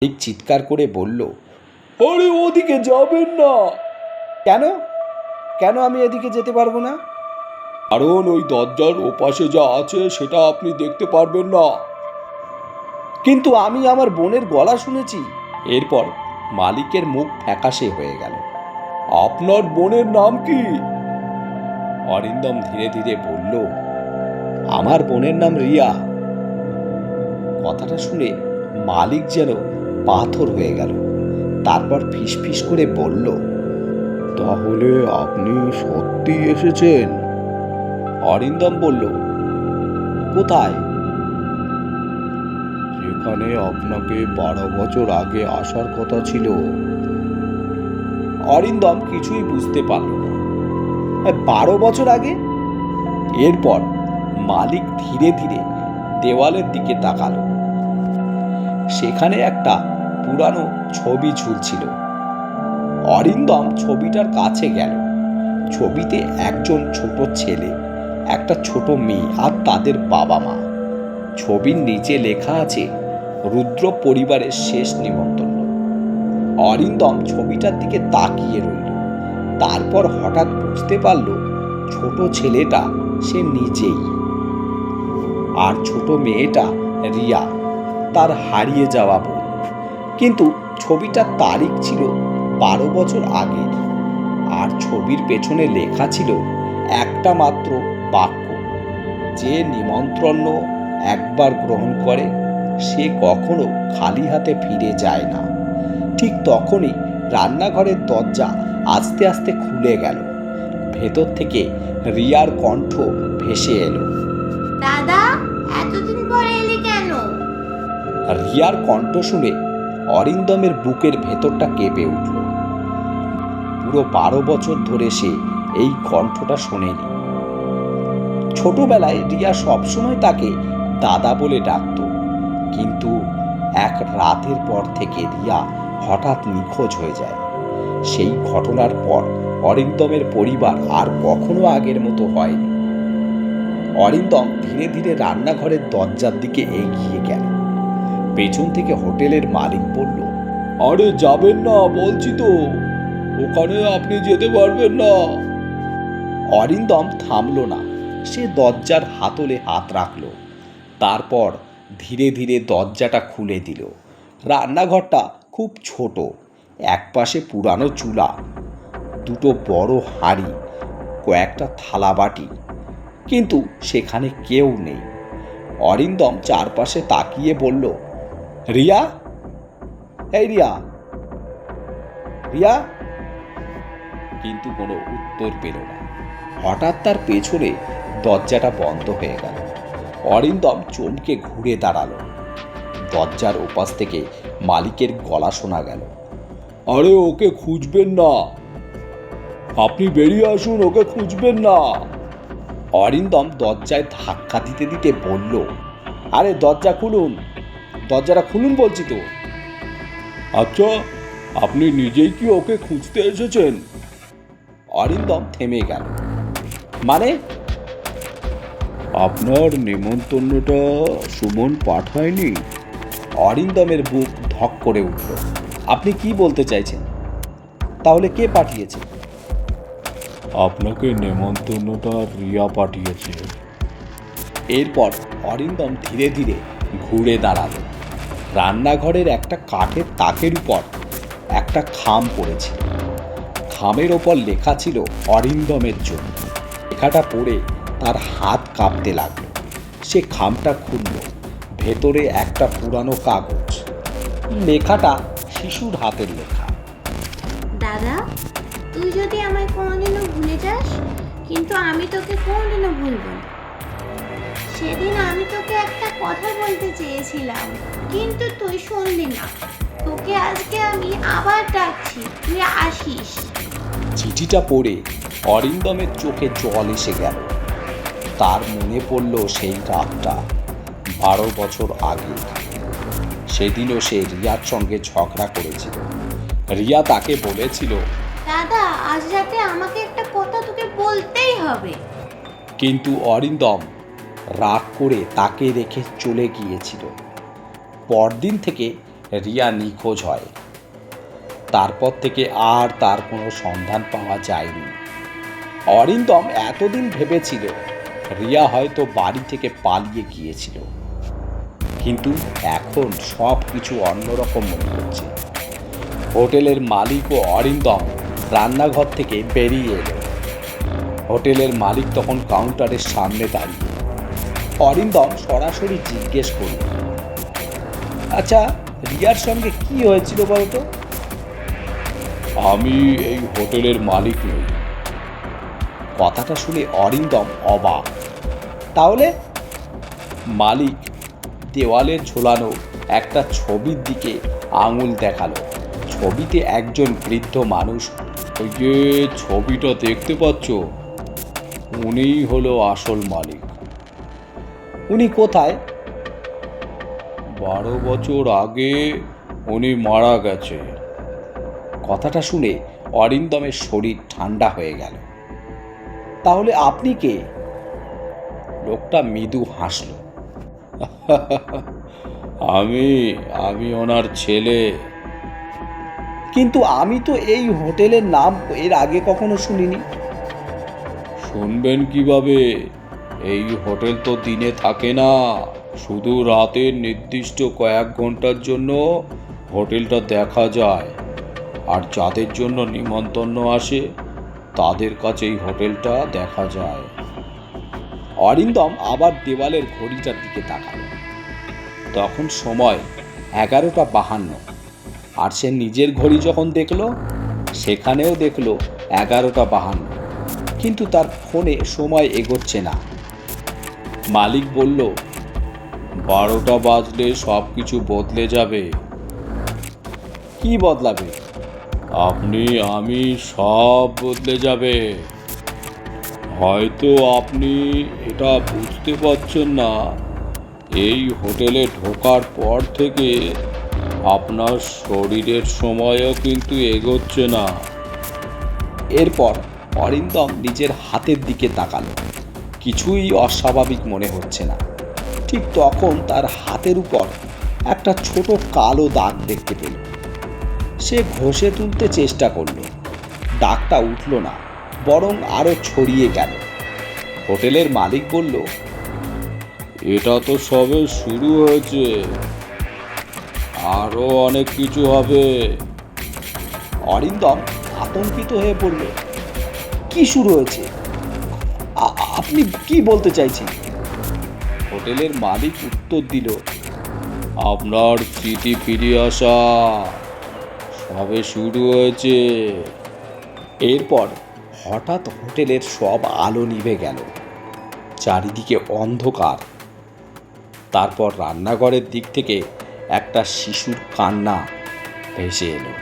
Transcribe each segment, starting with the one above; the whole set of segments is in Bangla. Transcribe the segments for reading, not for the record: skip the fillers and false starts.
ঠিক চিৎকার করে বলল, আরে ওদিকে যাবেন না। কেন কেন আমি এদিকে যেতে পারবো না? কারণ ওই দরজার ওপাশে যা আছে সেটা আপনি দেখতে পারবেন না। কিন্তু আমি আমার বোনের গলা শুনেছি। এরপর মালিকের মুখ ফ্যাকাশে হয়ে গেল। আপনার বোনের নাম কি? অরিন্দম ধীরে ধীরে বলল, আমার বোনের নাম রিয়া। কথাটা শুনে মালিক যেন পাথর হয়ে গেল। তারপর ফিসফিস করে বলল, তাহলে আপনি সত্যি এসেছেন? অরিন্দম বলল, কোথায়? যেখানে আপনাকে 12 বছর আগে আসার কথা ছিল। অরিন্দম কিছুই বুঝতে পারল না। 12 বছর আগে? এরপর মালিক ধীরে ধীরে দেওয়ালের দিকে তাকালো। সেখানে একটা পুরানো ছবি ঝুলছিল। অরিন্দম ছবিটার কাছে গেল। ছবিতে একজন ছোট ছেলে, একটা ছোট মেয়ে আর তাদের বাবা মা। ছবির নিচে লেখা আছে, রুদ্র পরিবারের শেষ নিমন্ত্রণ। অরিন্দম ছবিটার দিকে তাকিয়ে রইল। তারপর হঠাৎ বুঝতে পারল ছোট ছেলেটা সে নিজেই, আর ছোট মেয়েটা রিয়া, তার হারিয়ে যাওয়া বোন। কিন্তু ছবিটার তারিখ ছিল 12 বছর আগের, আর ছবির পেছনে লেখা ছিল একটা মাত্র বাক্য, যে নিমন্ত্রণ একবার গ্রহণ করে সে কখনো খালি হাতে ফিরে যায় না। ঠিক তখনই রান্নাঘরের দরজা আস্তে আস্তে খুলে গেল। ভেতর থেকে রিয়ার কণ্ঠ ভেসে এলো, দাদা, এতদিন পরে এলি কেন? রিয়ার কণ্ঠ শুনে অরিন্দমের বুকের ভেতরটা কেঁপে উঠল। পুরো 12 বছর ধরে সে এই কণ্ঠটা শোনেনি। ছোটবেলায় রিয়া সবসময় তাকে দাদা বলে ডাকত, কিন্তু এক রাতের পর থেকে রিয়া হঠাৎ নিখোঁজ হয়ে যায়। সেই ঘটনার পর অরিন্দমের পরিবার আর কখনো আগের মতো হয়নি। অরিন্দম ধীরে ধীরে রান্নাঘরের দরজার দিকে এগিয়ে গেল। পেছন থেকে হোটেলের মালিক বলল, আরে যাবেন না বলছি তো, ওখানে আপনি যেতে পারবেন না। অরিন্দম থামল না। সে দরজার হাতলে হাত রাখল। তারপর ধীরে ধীরে দরজাটা খুলে দিল। রান্নাঘরটা খুব ছোট। একপাশে পুরানো চুলা, দুটো বড় হাঁড়ি, কয়েকটা থালা বাটি, কিন্তু সেখানে কেউ নেই। অরিন্দম চারপাশে তাকিয়ে বলল, রিয়া, এই রিয়া, রিয়া। কিন্তু কোনো উত্তর পেল না। হঠাৎ তার পেছনে দরজাটা বন্ধ হয়ে গেল। অরিন্দম চমকে ঘুরে দাঁড়ালো। দরজার ওপাশ থেকে মালিকের গলা শোনা গেল, আরে ওকে খুঁজবেন না, আপনি বেরিয়ে আসুন, ওকে খুঁজবেন না। অরিন্দম দরজায় ধাক্কা দিতে দিতে বলল, আরে দরজা খুলুন, দরজাটা খুলুন বলছি তো। আচ্ছা, আপনি নিজেই কি ওকে খুঁজতে এসেছেন? অরিন্দম থেমে গেল। মানে? আপনার নেমন্তন্নটা সুমন পাঠায়নি? অরিন্দমের বুক ধক করে উঠল। আপনি কি বলতে চাইছেন? তাহলে কে পাঠিয়েছে? আপনাকে নেমন্তন্নটা রিয়া পাঠিয়েছে। এরপর অরিন্দম ধীরে ধীরে ঘুরে দাঁড়াল। রান্নাঘরের একটা কাঠের তাকের উপর একটা খাম পড়েছিল। খামের ওপর লেখা ছিল অরিন্দমের জন্য। লেখাটা পড়ে তার হাত কাঁপতে লাগলো। সে খামটা খুলল। ভেতরে একটা পুরানো কাগজ। লেখাটা শিশুর হাতের লেখা। দাদা, তুই যদি আমায় কোনোদিনও ভুলে যাস, কিন্তু আমি তোকে কোনোদিনও ভুলব না। সেদিন আমি তোকে একটা কথা বলতে চেয়েছিলাম, কিন্তু তুই শুনলি না। তোকে আজকে আমি আবার ডাকছি, তুই আসিস। চিঠিটা পড়ে অরিন্দমের চোখে জল এসে গেল। তার মনে পড়ল সেই রাতটা 12 বছর আগে। সেদিনও সে রিয়ার সঙ্গে ঝগড়া করেছিল। রিয়া তাকে বলেছিল, দাদা, আজ রাতে আমাকে একটা কথা তোকে বলতেই হবে। কিন্তু অরিন্দম রাগ করে তাকে রেখে চলে গিয়েছিল। পরদিন থেকে রিয়া নিখোঁজ হয়। তারপর থেকে আর তার কোনো সন্ধান পাওয়া যায়নি। অরিন্দম এতদিন ভেবেছিল রিয়া হয়তো বাড়ি থেকে পালিয়ে গিয়েছিল, কিন্তু এখন সব কিছু অন্যরকম মনে হচ্ছে। হোটেলের মালিক ও অরিন্দম রান্নাঘর থেকে বেরিয়ে এলো। হোটেলের মালিক তখন কাউন্টারের সামনে দাঁড়িয়ে। অরিন্দম সরাসরি জিজ্ঞেস করল, আচ্ছা, রিয়ার সঙ্গে কি হয়েছিল বলতো? আমি এই হোটেলের মালিক নই। কথাটা শুনে অরিন্দম অবাক। তাহলে? মালিক দেওয়ালে ঝোলানো একটা ছবির দিকে আঙুল দেখালো। ছবিতে একজন বৃদ্ধ মানুষ। ওই যে ছবিটা দেখতে পাচ্ছ, উনিই হলো আসল মালিক। উনি কোথায়? 12 বছর আগে উনি মারা গেছে। কথাটা শুনে অরিন্দমের শরীর ঠান্ডা হয়ে গেল। তাহলে আপনি কে? লোকটা মৃদু হাসল। আমি ওনার ছেলে। কিন্তু আমি তো এই হোটেলের নাম এর আগে কখনো শুনিনি। শুনবেন কিভাবে? এই হোটেল তো দিনে থাকে না, শুধু রাতের নির্দিষ্ট কয়েক ঘন্টার জন্য হোটেলটা দেখা যায়। আর যাদের জন্য নিমন্ত্রণ আসে তাদের কাছে এই হোটেলটা দেখা যায়। অরিন্দম আবার দেওয়ালের ঘড়িটার দিকে তাকালো। তখন সময় 11:52। আর সে নিজের ঘড়ি যখন দেখলো, সেখানেও দেখলো 11:52, কিন্তু তার ফোনে সময় এগোচ্ছে না। মালিক বলল, 12টা বাজলে সব কিছু বদলে যাবে। কি বদলাবে? আপনি আমি সব বদলে যাবে। হয়তো আপনি এটা বুঝতে পারছেন না, এই হোটেলে ঢোকার পর থেকে আপনার শরীরের সময়ও কিন্তু এগোচ্ছে না। এরপর অরিন্দম নিজের হাতের দিকে তাকালো। কিছুই অস্বাভাবিক মনে হচ্ছে না। ঠিক তখন তার হাতের উপর একটা ছোট কালো দাগ দেখতে পেল। সে ঘষে তুলতে চেষ্টা করল। দাগটা উঠল না, বরং আরো ছড়িয়ে গেল। হোটেলের মালিক বলল, এটা তো সবে শুরু হয়েছে, আরো অনেক কিছু হবে। অরিন্দম আতঙ্কিত হয়ে পড়ল। কি শুরু হয়েছে? আপনি কি বলতে চাইছেন? হোটেলের মালিক উত্তর দিল, আপনার স্মৃতি ফিরে আসা সবে শুরু হয়েছে। এরপর হঠাৎ হোটেলের সব আলো নিভে গেল। চারিদিকে অন্ধকার। তারপর রান্নাঘরের দিক থেকে একটা শিশুর কান্না ভেসে এলো।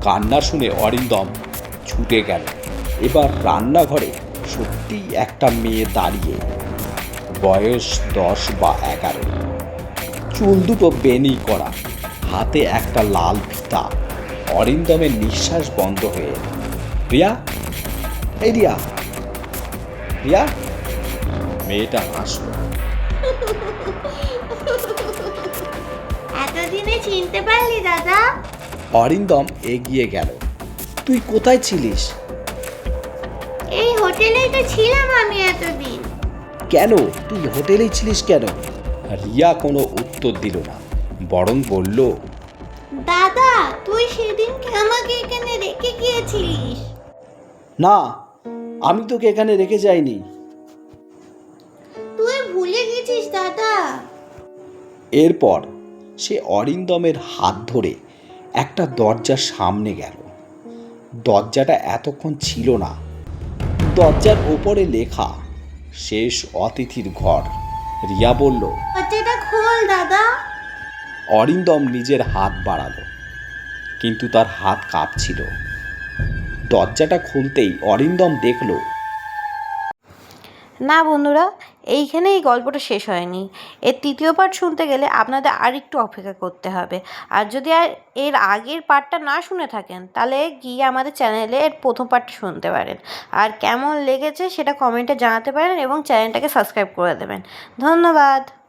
কান্না শুনে অরিন্দম ছুটে গেল। এবার রান্নাঘরে সত্যিই একটা মেয়ে দাঁড়িয়ে, বয়স 10 বা 11। চুল দুটো বেনি করা, হাতে একটা লাল ফিতা। অরিন্দমের নিঃশ্বাস বন্ধ হয়ে এলো। রিয়া, এই রিয়া, রিয়া। মেয়েটা হাসলো। এতদিনে চিনতে পারলি দাদা? অরিন্দম এগিয়ে গেল। তুই কোথায় ছিলিস? এই হোটেলেই তো ছিলাম আমি এতদিন। কেন? তুই হোটেলেই ছিলিস কেন? রিয়া কোনো উত্তর দিল না, বরং বলল, দাদা, তুই সেদিন আমাকে এখানে রেখে গিয়েছিলিস। না, আমি তোকে এখানে রেখে যাইনি। তুই ভুলে গেছিস দাদা। এরপর সে অরিন্দমের হাত ধরে একটা দরজার সামনে গেল। দরজাটা এতক্ষণ ছিল না। দরজার ওপরে লেখা, শেষ অতিথির ঘর। রিয়া বলল, দরজাটা খোল দাদা। অরিন্দম নিজের হাত বাড়ালো, কিন্তু তার হাত কাঁপছিল। দরজাটা খুলতেই অরিন্দম দেখল, না বন্ধুরা, এইখানেই এই গল্পটা শেষ হয়নি। এর তৃতীয় পার্ট শুনতে গেলে আপনাদের আর একটু অপেক্ষা করতে হবে। আর যদি এর আগের পার্টটা না শুনে থাকেন তাহলে গিয়ে আমাদের চ্যানেলে এর প্রথম পার্টটা শুনতে পারেন। আর কেমন লেগেছে সেটা কমেন্টে জানাতে পারেন এবং চ্যানেলটাকে সাবস্ক্রাইব করে দেবেন। ধন্যবাদ।